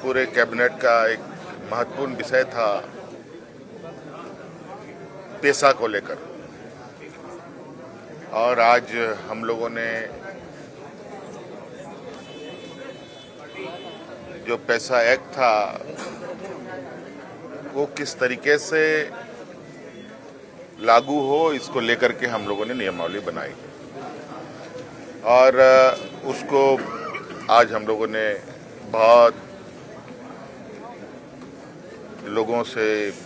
पूरे कैबिनेट का एक महत्वपूर्ण विषय था पैसा को लेकर। और आज हम लोगों ने जो पैसा एक्ट था वो किस तरीके से लागू हो, इसको लेकर के हम लोगों ने नियमावली बनाई और उसको आज हम लोगों ने बहुत लोगों से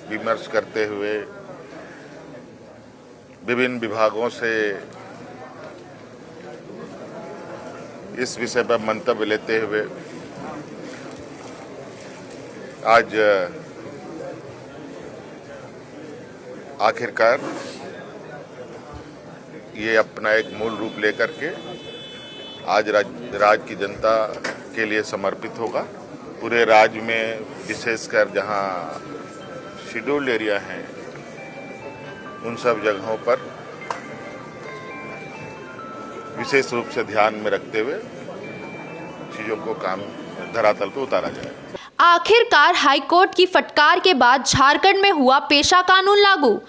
विमर्श करते हुए, विभिन्न विभागों से इस विषय पर मंतव्य लेते हुए आज आखिरकार ये अपना एक मूल रूप लेकर के आज राज्य की जनता के लिए समर्पित होगा। पूरे राज्य में विशेषकर जहां शेड्यूल्ड एरिया हैं उन सब जगहों पर विशेष रूप से ध्यान में रखते हुए चीजों को कानून धरातल पर उतारा जाए। आखिरकार हाईकोर्ट की फटकार के बाद झारखंड में हुआ पेशा कानून लागू।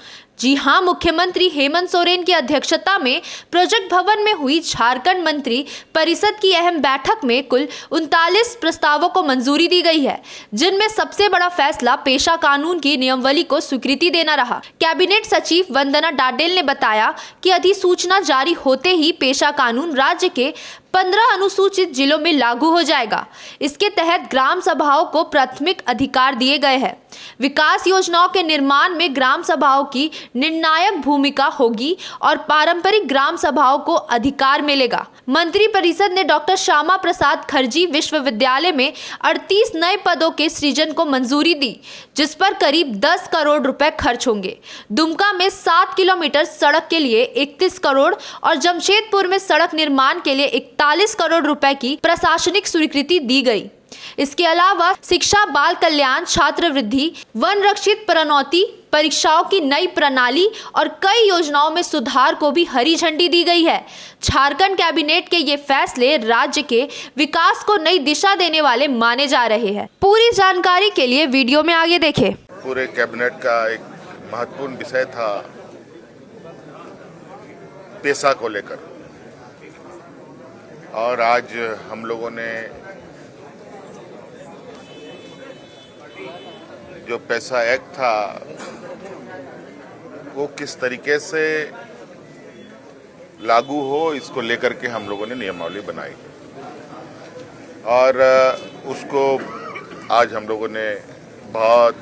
जी हां, मुख्यमंत्री हेमंत सोरेन की अध्यक्षता में प्रोजेक्ट भवन में हुई झारखंड मंत्री परिषद की अहम बैठक में कुल 39 प्रस्तावों को मंजूरी दी गई है, जिनमें सबसे बड़ा फैसला पेशा कानून की नियमावली को स्वीकृति देना रहा। कैबिनेट सचिव वंदना डाडेल ने बताया कि अधिसूचना जारी होते ही पेशा कानून राज्य के 15 अनुसूचित जिलों में लागू हो जाएगा। इसके तहत ग्राम सभाओं को प्राथमिक अधिकार दिए गए हैं। विकास योजनाओं के निर्माण में ग्राम सभाओं की निर्णायक भूमिका होगी और पारंपरिक ग्राम सभाओं को अधिकार मिलेगा। मंत्री परिषद ने डॉक्टर श्यामा प्रसाद खरजी विश्वविद्यालय में 38 नए पदों के सृजन को मंजूरी दी, जिस पर करीब 10 करोड़ रुपए खर्च होंगे। दुमका में 7 किलोमीटर सड़क के लिए 31 करोड़ और जमशेदपुर में सड़क निर्माण के लिए 41 करोड़ रुपए की प्रशासनिक स्वीकृति दी गई। इसके अलावा शिक्षा, बाल कल्याण, छात्रवृत्ति, वन रक्षित प्रोन्नति, परीक्षाओं की नई प्रणाली और कई योजनाओं में सुधार को भी हरी झंडी दी गई है। झारखंड कैबिनेट के ये फैसले राज्य के विकास को नई दिशा देने वाले माने जा रहे हैं। पूरी जानकारी के लिए वीडियो में आगे देखें। पूरे कैबिनेट का एक महत्वपूर्ण विषय था पैसा को लेकर और आज हम लोगों ने जो पैसा एक्ट था वो किस तरीके से लागू हो, इसको लेकर के हम लोगों ने नियमावली बनाई और उसको आज हम लोगों ने बहुत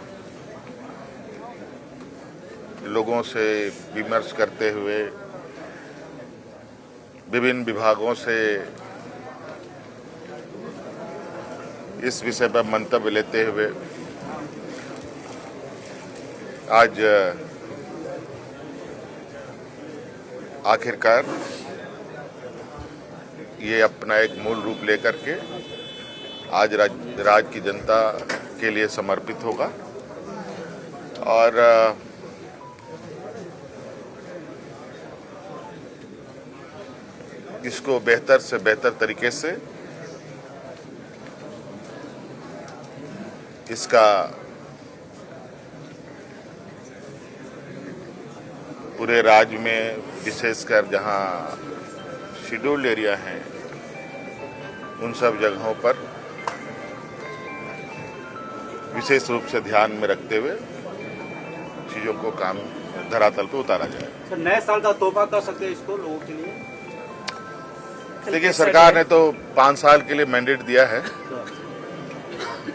लोगों से विमर्श करते हुए, विभिन्न विभागों से इस विषय पर मंतव्य लेते हुए आज आखिरकार ये अपना एक मूल रूप लेकर के आज राज्य की जनता के लिए समर्पित होगा और इसको बेहतर से बेहतर तरीके से इसका पूरे राज्य में विशेषकर जहां शेड्यूल्ड एरिया हैं उन सब जगहों पर विशेष रूप से ध्यान में रखते हुए चीजों को कानून धरातल पर उतारा जाए। सर, नए साल का तोहफा कर सकते हैं इसको लोगों के लिए? देखिए, सरकार ने तो 5 साल के लिए मैंडेट दिया है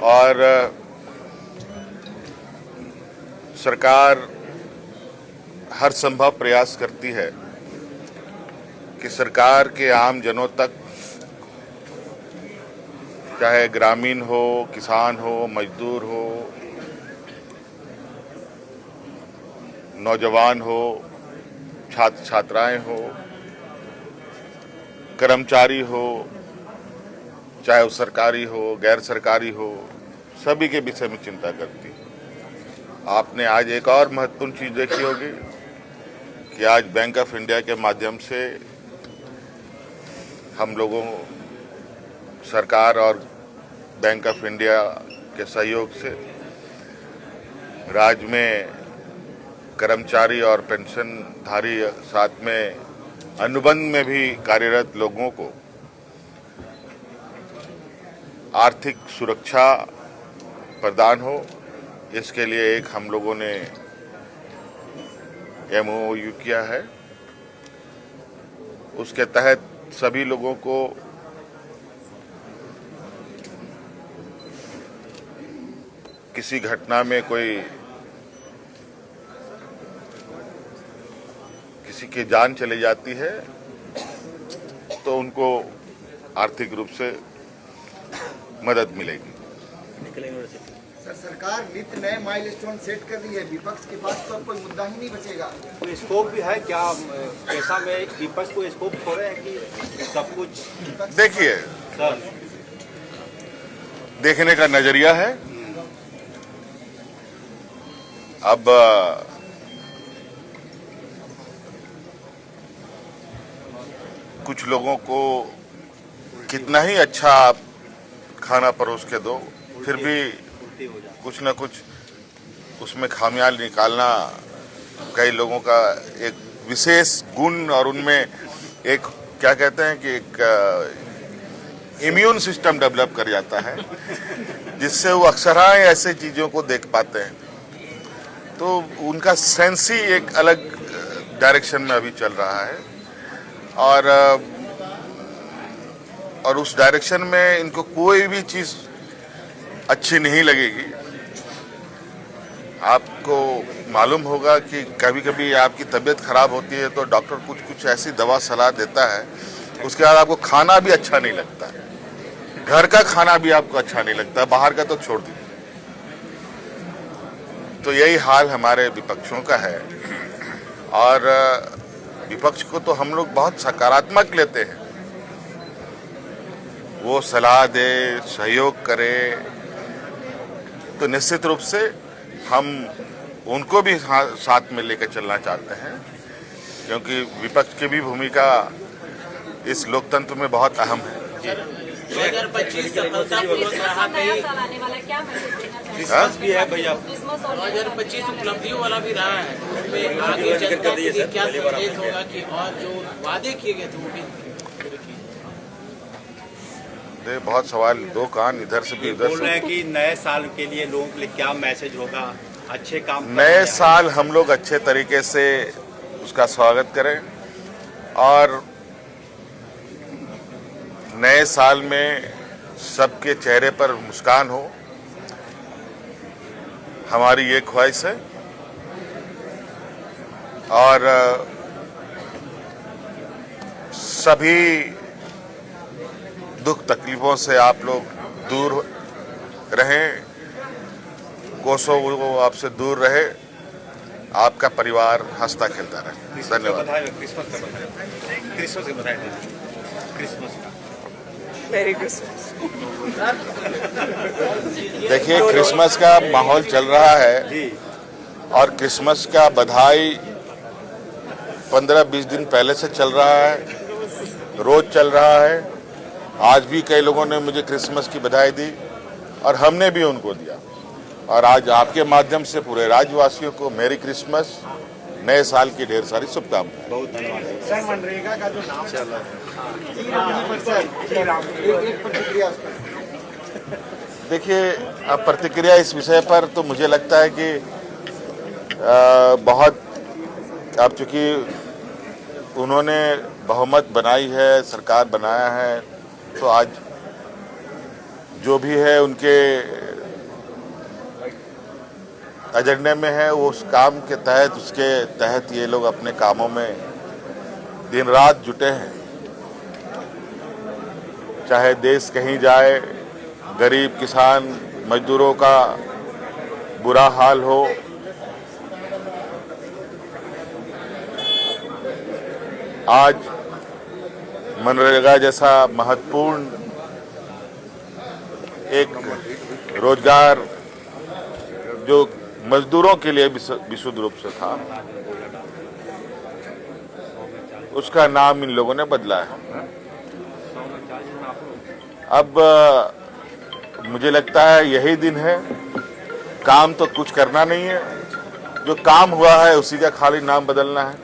और सरकार हर संभव प्रयास करती है कि सरकार के आम जनों तक, चाहे ग्रामीण हो, किसान हो, मजदूर हो, नौजवान हो, छात्र छात्राएं हो, कर्मचारी हो, चाहे वो सरकारी हो, गैर सरकारी हो, सभी के विषय में चिंता करती है। आपने आज एक और महत्वपूर्ण चीज देखी होगी कि आज बैंक ऑफ इंडिया के माध्यम से हम लोगों, सरकार और बैंक ऑफ इंडिया के सहयोग से राज्य में कर्मचारी और पेंशनधारी साथ में अनुबंध में भी कार्यरत लोगों को आर्थिक सुरक्षा प्रदान हो, इसके लिए एक हम लोगों ने MOU किया है। उसके तहत सभी लोगों को किसी घटना में किसी की जान चली जाती है तो उनको आर्थिक रूप से मदद मिलेगी। सर, सरकार नित्य नए माइलस्टोन सेट कर रही है, विपक्ष के पास तो अब कोई मुद्दा ही नहीं बचेगा। तो स्कोप भी है क्या पैसा में? विपक्ष को स्कोप छोड़े हैं कि सब कुछ? देखिए सर, देखने का नजरिया है। अब कुछ लोगों को कितना ही अच्छा आप खाना परोस के दो, फिर भी कुछ ना कुछ उसमें खामियां निकालना कई लोगों का एक विशेष गुण, और उनमें एक क्या कहते हैं कि एक इम्यून सिस्टम डेवलप कर जाता है, जिससे वो अक्सर ऐसे चीज़ों को देख पाते हैं। तो उनका सेंस ही एक अलग डायरेक्शन में अभी चल रहा है, और उस डायरेक्शन में इनको कोई भी चीज़ अच्छी नहीं लगेगी। आपको मालूम होगा कि कभी कभी आपकी तबीयत खराब होती है तो डॉक्टर कुछ ऐसी दवा सलाह देता है, उसके बाद आपको खाना भी अच्छा नहीं लगता है, घर का खाना भी आपको अच्छा नहीं लगता, बाहर का तो छोड़ दीजिए। तो यही हाल हमारे विपक्षों का है, और विपक्ष को तो हम लोग बहुत सकारात्मक लेते हैं। वो सलाह दे, सहयोग करे, तो निश्चित रूप से हम उनको भी साथ में लेकर चलना चाहते हैं, क्योंकि विपक्ष की भी भूमिका इस लोकतंत्र में बहुत अहम है। 2025 सफलतापूर्वक रहा कहीं क्रिसमस भी है भैया, 2025 उपलब्धियों वाला भी रहा है, उसमें आगे जनता के लिए क्या संदेश होगा कि और जो वादे किए गए थे वो भी पूरे किए? बहुत सवाल, दो कान इधर से भी उधर बोल रहे से। हैं कि नए साल के लिए लोगों के लिए क्या मैसेज होगा? अच्छे काम नए साल हम लोग अच्छे तरीके से उसका स्वागत करें, और नए साल में सबके चेहरे पर मुस्कान हो, हमारी ये ख्वाहिश है। और सभी दुख तकलीफों से आप लोग दूर रहें, कोसों वो आपसे दूर रहे, आपका परिवार हंसता खेलता रहे। धन्यवाद। क्रिसमस का बधाई, क्रिसमस की बधाई क्रिसमस का। मेरी क्रिसमस। देखिए, क्रिसमस का माहौल चल रहा है जी, और क्रिसमस का बधाई 15-20 दिन पहले से चल रहा है, रोज चल रहा है। आज भी कई लोगों ने मुझे क्रिसमस की बधाई दी और हमने भी उनको दिया, और आज आपके माध्यम से पूरे राज्यवासियों को मेरी क्रिसमस, नए साल की ढेर सारी शुभकामनाएं। बहुत धन्यवाद। सर, मनरेगा का जो नाम चल रहा है, एक प्रतिक्रिया उस पर। देखिए, अब प्रतिक्रिया इस विषय पर तो मुझे लगता है कि बहुत, अब चूंकि उन्होंने बहुमत बनाई है, सरकार बनाया है, तो आज जो भी है उनके एजेंडे में है, वो उस काम के तहत, उसके तहत ये लोग अपने कामों में दिन रात जुटे हैं। चाहे देश कहीं जाए, गरीब किसान मजदूरों का बुरा हाल हो, आज मनरेगा जैसा महत्वपूर्ण एक रोजगार जो मजदूरों के लिए विशुद्ध रूप से था, उसका नाम इन लोगों ने बदला है। अब मुझे लगता है यही दिन है। काम तो कुछ करना नहीं है, जो काम हुआ है उसी का खाली नाम बदलना है।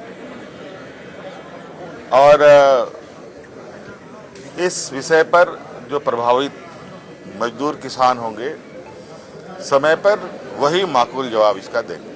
और इस विषय पर जो प्रभावित मजदूर किसान होंगे समय पर वही माकूल जवाब इसका देंगे।